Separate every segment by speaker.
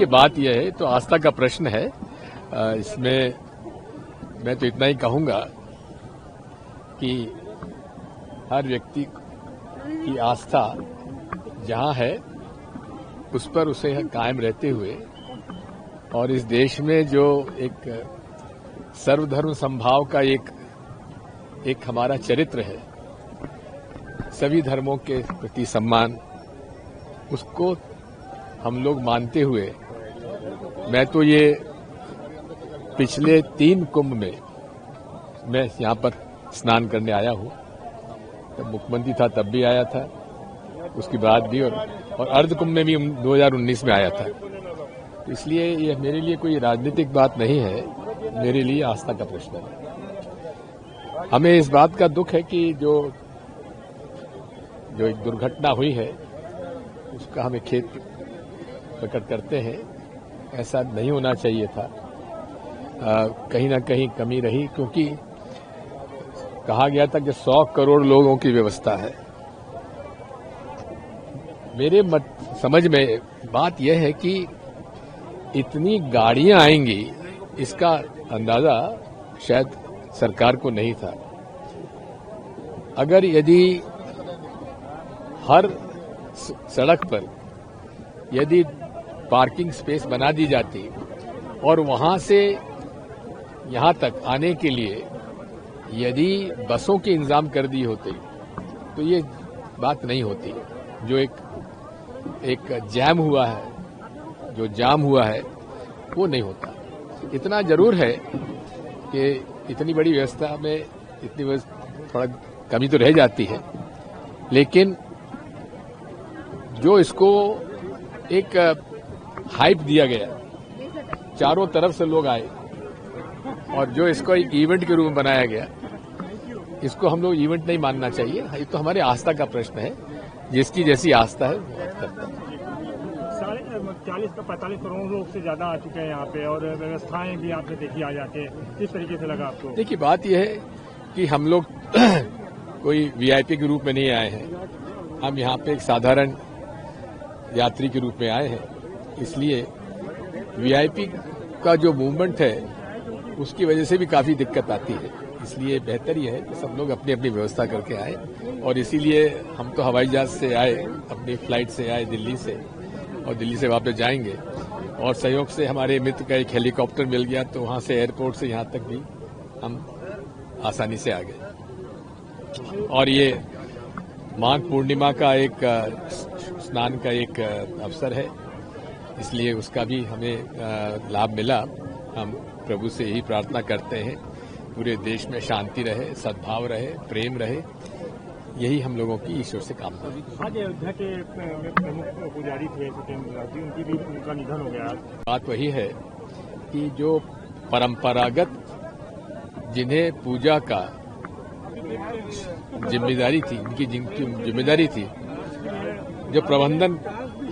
Speaker 1: देखिए, बात यह है तो आस्था का प्रश्न है। इसमें मैं तो इतना ही कहूंगा कि हर व्यक्ति की आस्था जहां है उस पर उसे कायम रहते हुए और इस देश में जो एक सर्वधर्म समभाव का एक हमारा चरित्र है, सभी धर्मों के प्रति सम्मान, उसको हम लोग मानते हुए मैं तो ये पिछले 3 कुंभ में मैं यहाँ पर स्नान करने आया हूँ। तब मुख्यमंत्री था तब भी आया था, उसके बाद भी और अर्ध कुंभ में भी 2019 में आया था। तो इसलिए ये मेरे लिए कोई राजनीतिक बात नहीं है, मेरे लिए आस्था का प्रश्न है। हमें इस बात का दुख है कि जो एक दुर्घटना हुई है उसका हमें खेद प्रकट करते हैं। ऐसा नहीं होना चाहिए था। कहीं ना कहीं कमी रही, क्योंकि कहा गया था कि 100 करोड़ लोगों की व्यवस्था है। मेरे समझ में बात यह है कि इतनी गाड़ियां आएंगी इसका अंदाजा शायद सरकार को नहीं था। अगर यदि हर सड़क पर यदि पार्किंग स्पेस बना दी जाती और वहां से यहां तक आने के लिए यदि बसों के इंतजाम कर दी होते तो ये बात नहीं होती। जो एक जाम हुआ है वो नहीं होता। इतना जरूर है कि इतनी बड़ी व्यवस्था में इतनी थोड़ा कमी तो रह जाती है, लेकिन जो इसको एक हाइप दिया गया, चारों तरफ से लोग आए और जो इसको एक इवेंट के रूप में बनाया गया, इसको हम लोग इवेंट नहीं मानना चाहिए। ये तो हमारी आस्था का प्रश्न है, जिसकी जैसी आस्था है करता है।
Speaker 2: 45 करोड़ लोग से ज्यादा आ चुके हैं यहाँ पे और व्यवस्थाएं भी आपने देखी आ जाके, किस तरीके से लगा आपको?
Speaker 1: देखिए, बात यह है कि हम लोग कोई वीआईपी के रूप में नहीं आए हैं। हम यहाँ पे एक साधारण यात्री के रूप में आए हैं। इसलिए वीआईपी का जो मूवमेंट है उसकी वजह से भी काफी दिक्कत आती है। इसलिए बेहतर यह है कि सब लोग अपनी अपनी व्यवस्था करके आए, और इसीलिए हम तो हवाई जहाज से आए, अपनी फ्लाइट से आए दिल्ली से, और दिल्ली से वापस जाएंगे। और सहयोग से हमारे मित्र का एक हेलीकॉप्टर मिल गया, तो वहां से एयरपोर्ट से यहां तक भी हम आसानी से आ गए। और ये माघ पूर्णिमा का एक स्नान का एक अवसर है, इसलिए उसका भी हमें लाभ मिला। हम प्रभु से यही प्रार्थना करते हैं पूरे देश में शांति रहे, सद्भाव रहे, प्रेम रहे। यही हम लोगों की ईश्वर से कामना है।
Speaker 2: आज अयोध्या के प्रमुख पुजारी थे सत्येंद्र जी, उनकी भी उनका निधन हो गया।
Speaker 1: बात वही है कि जो परंपरागत जिन्हें पूजा का जिम्मेदारी थी, उनकी जिम्मेदारी थी, जो प्रबंधन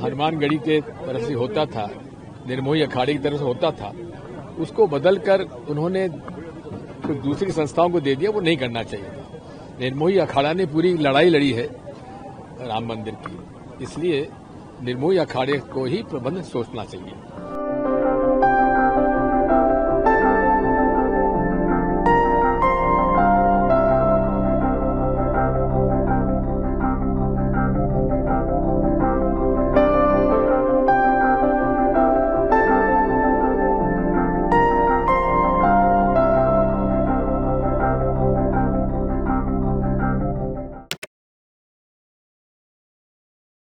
Speaker 1: हनुमानगढ़ी के तरफ से होता था, निर्मोही अखाड़े की तरफ से होता था, उसको बदलकर उन्होंने कुछ दूसरी संस्थाओं को दे दिया। वो नहीं करना चाहिए था। निर्मोही अखाड़ा ने पूरी लड़ाई लड़ी है राम मंदिर की, इसलिए निर्मोही अखाड़े को ही प्रबंधन सोचना चाहिए।